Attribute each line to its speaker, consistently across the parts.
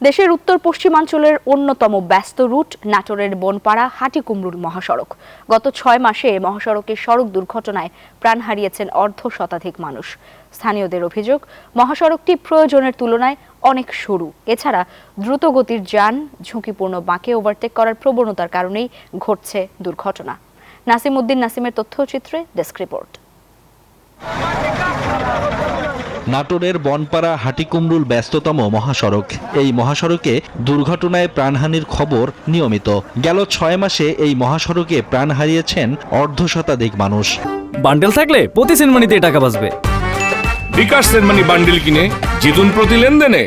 Speaker 1: দেশের উত্তর পশ্চিমাঞ্চলের অন্যতম ব্যস্ত রুট নাটোরের বনপাড়া হাটিকুমরুল মহাসড়ক। গত ৬ মাসে মহাসড়কের সড়ক দুর্ঘটনায় প্রাণ হারিয়েছেন অর্ধশতাধিক মানুষ। স্থানীয়দের অভিযোগ, মহাসড়কটি প্রয়োজনের তুলনায় অনেক সরু। এছাড়া দ্রুতগতির যান, ঝুঁকিপূর্ণ বাঁকে ওভারটেক করার প্রবণতার কারণেই ঘটছে দুর্ঘটনা। নাসিম উদ্দিন নাসিমের তথ্যচিত্রে ডেস্ক রিপোর্ট।
Speaker 2: নাটোরের বনপাড়া হাটিকুমরুল ব্যস্ততম মহাসড়ক। এই মহাসড়কে দুর্ঘটনায় প্রাণহানির খবর নিয়মিত। গেল ৬ মাসে এই মহাসড়কে প্রাণ হারিয়েছেন অর্ধশতাধিক মানুষ।
Speaker 3: বান্ডেল থাকলে প্রতি সেনমানিতে টাকা বাঁচবে।
Speaker 4: বিকাশ সেনমানি বান্ডেল কিনে জিতুন প্রতি লেনদেনে।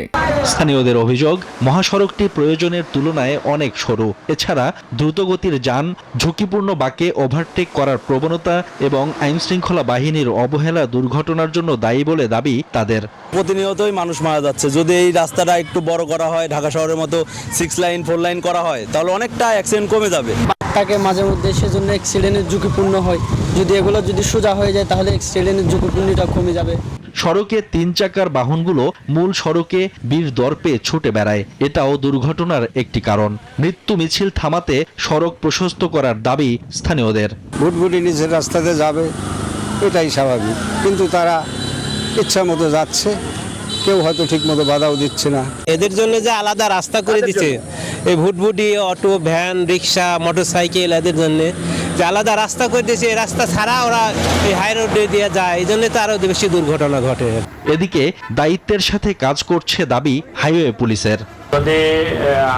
Speaker 2: স্থানীয়দের অভিযোগ, মহাসড়কটি প্রয়োজনের তুলনায় অনেক সরু। এছাড়া দ্রুতগতির যান, ঝুঁকিপূর্ণ বাঁকে ওভারটেক করার প্রবণতা এবং আইনশৃঙ্খলা বাহিনীর অবহেলা দুর্ঘটনার জন্য দায়ী বলে দাবি তাদের।
Speaker 5: প্রতিনিয়তই মানুষ মারা যাচ্ছে। যদি এই রাস্তাটা একটু বড় করা হয়, ঢাকা শহরের মতো 6 লাইন 4 লাইন করা হয়, তাহলে অনেকটা অ্যাক্সিডেন্ট কমে যাবে।
Speaker 6: তাকে মাঝে মধ্যে সেজন্য অ্যাক্সিডেন্টের ঝুঁকিপূর্ণ হয়। যদি এগুলো সোজা হয়ে যায় তাহলে অ্যাক্সিডেন্টের ঝুঁকিপূর্ণটা কমে যাবে।
Speaker 2: সড়কে 3 চাকার বাহনগুলো মূল সড়কে বীর দর্পে ছুটে বেড়ায়। এটাও দুর্ঘটনার একটি কারণ। মৃত্যু মিছিল থামাতে সড়ক প্রশস্ত করার দাবি স্থানীয়দের।
Speaker 7: ভুটভুটি নিচের রাস্তাতে যাবে, এটাই স্বাভাবিক, কিন্তু তারা ইচ্ছা মতো যাচ্ছে, কেউ হয়তো ঠিক মতো বাধাও দিচ্ছে না।
Speaker 8: এদের জন্য যে আলাদা রাস্তা করে দিচ্ছে, এই ভুটভুটি, অটো, ভ্যান, রিক্সা, মোটরসাইকেল, এদের জন্য যে আলাদা রাস্তা করে দিয়েছে, এই রাস্তা ছাড়া ওরা এই হাই রোডে দিয়ে যায়, এই জন্য তো আরও বেশি দুর্ঘটনা ঘটে।
Speaker 2: এদিকে দায়িত্বের সাথে কাজ করছে দাবি হাইওয়ে পুলিশের।
Speaker 9: যদি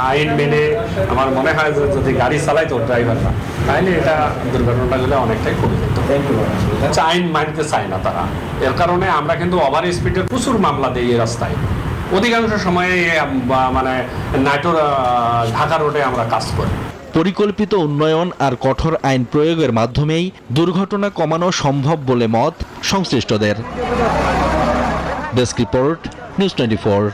Speaker 9: আইন মেনে, আমার মনে হয় যে যদি গাড়ি চালাইতো ড্রাইভাররা, তাহলে এটা দুর্ঘটনাগুলো অনেকটাই কমে যেত। আইন মানতে চায় না তারা, এর কারণে আমরা কিন্তু ওভার স্পিডের প্রচুর মামলা দিই এই রাস্তায়। অধিকাংশ সময়ে মানে নাটোর ঢাকা রোডে আমরা কাজ করি।
Speaker 2: পরিকল্পিত উন্নয়ন আর কঠোর আইন প্রয়োগের মাধ্যমেই দুর্ঘটনা কমানো সম্ভব বলে মত সংশ্লিষ্টদের। Desk report, news 24।